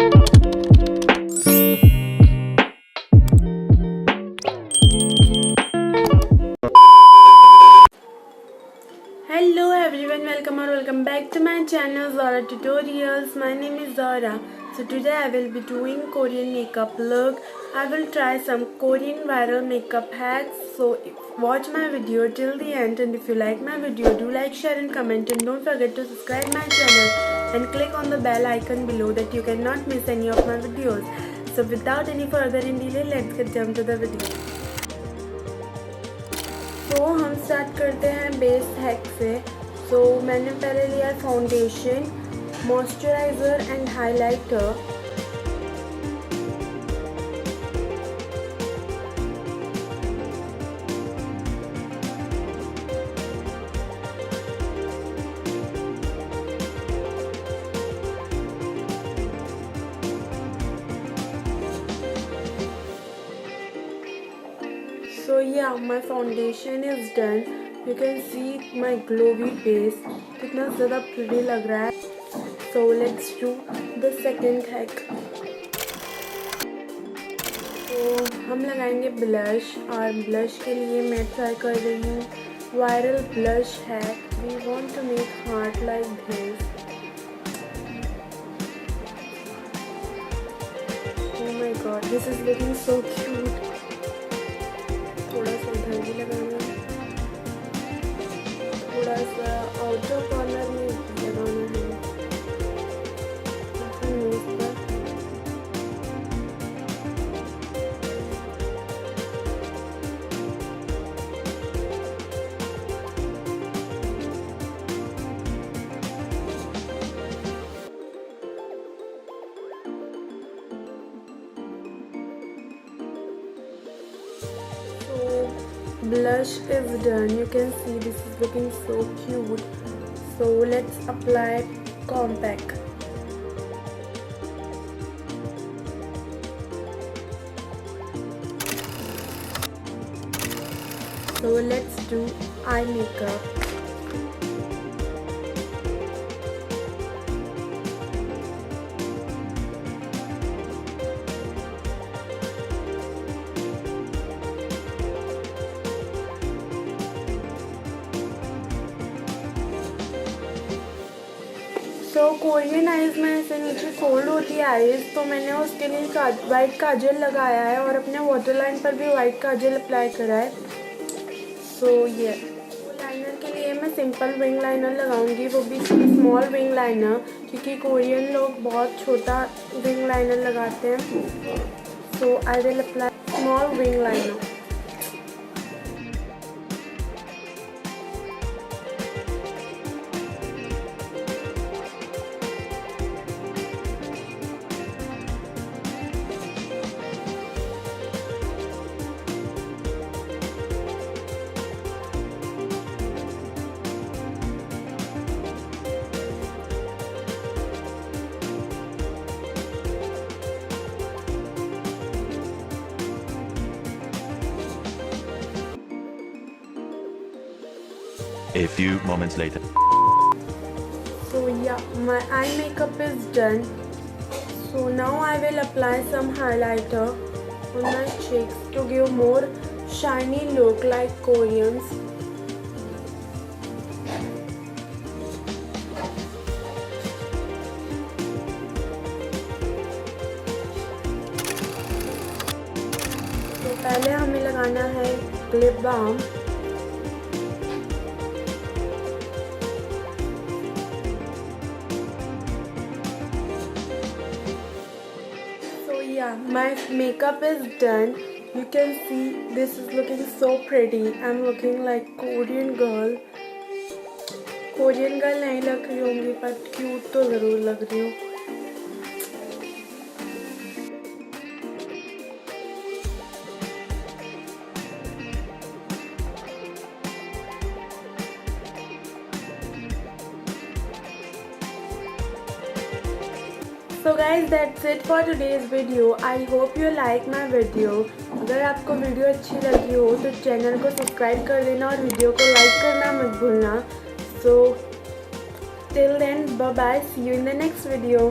Hello everyone, welcome back to my channel Zora Tutorials. My name is Zora. So today I will be doing Korean makeup look. I will try some Korean viral makeup hacks. So watch my video till the end, and if you like my video, do like, share and comment, and don't forget to subscribe my channel and click on the bell icon below that you cannot miss any of my videos. So without any further delay, let's get jump to the video. तो हम start करते हैं base hack से। तो मैंने पहले लिया foundation, moisturiser and highlighter. So yeah, my foundation is done. You can see my glowy base कितना ज़्यादा pretty लग रहा है. So let's do the second hack. तो हम लगाएंगे blush, और blush के लिए मैं ट्राई कर रही हूँ viral blush hack. We want to make heart like this. Oh my god, this is looking so cute. थोड़ा सा इधर भी लगाना है, थोड़ा सा आउटर कॉर्नर में लगाना है, नोज पर। Blush is done. You can see this is looking so cute. So let's apply compact. So let's do eye makeup. तो कोरियन आइज़ में ऐसे नीचे फोल्ड होती है आइज़, तो मैंने उसके लिए वाइट काजल लगाया है और अपने वाटर लाइन पर भी वाइट काजल अप्लाई करा है। सो ये लाइनर के लिए मैं सिंपल विंग लाइनर लगाऊंगी, वो भी स्मॉल विंग लाइनर, क्योंकि कोरियन लोग बहुत छोटा विंग लाइनर लगाते हैं। So I will apply small wing liner. A few moments later. So yeah, my eye makeup is done. So now I will apply some highlighter on my cheeks to give more shiny look like Koreans. तो पहले हमें लगाना है lip balm. Yeah, my makeup is done. You can see this is looking so pretty. I'm looking like Korean girl. Korean girl नहीं लग रही होंगी, पर cute तो ज़रूर लग रही हूँ। So guys, that's it for today's video. I hope you like my video. अगर आपको वीडियो अच्छी लगी हो तो चैनल को सब्सक्राइब कर देना और वीडियो को लाइक करना मत भूलना. So till then, bye bye. See you in the next video.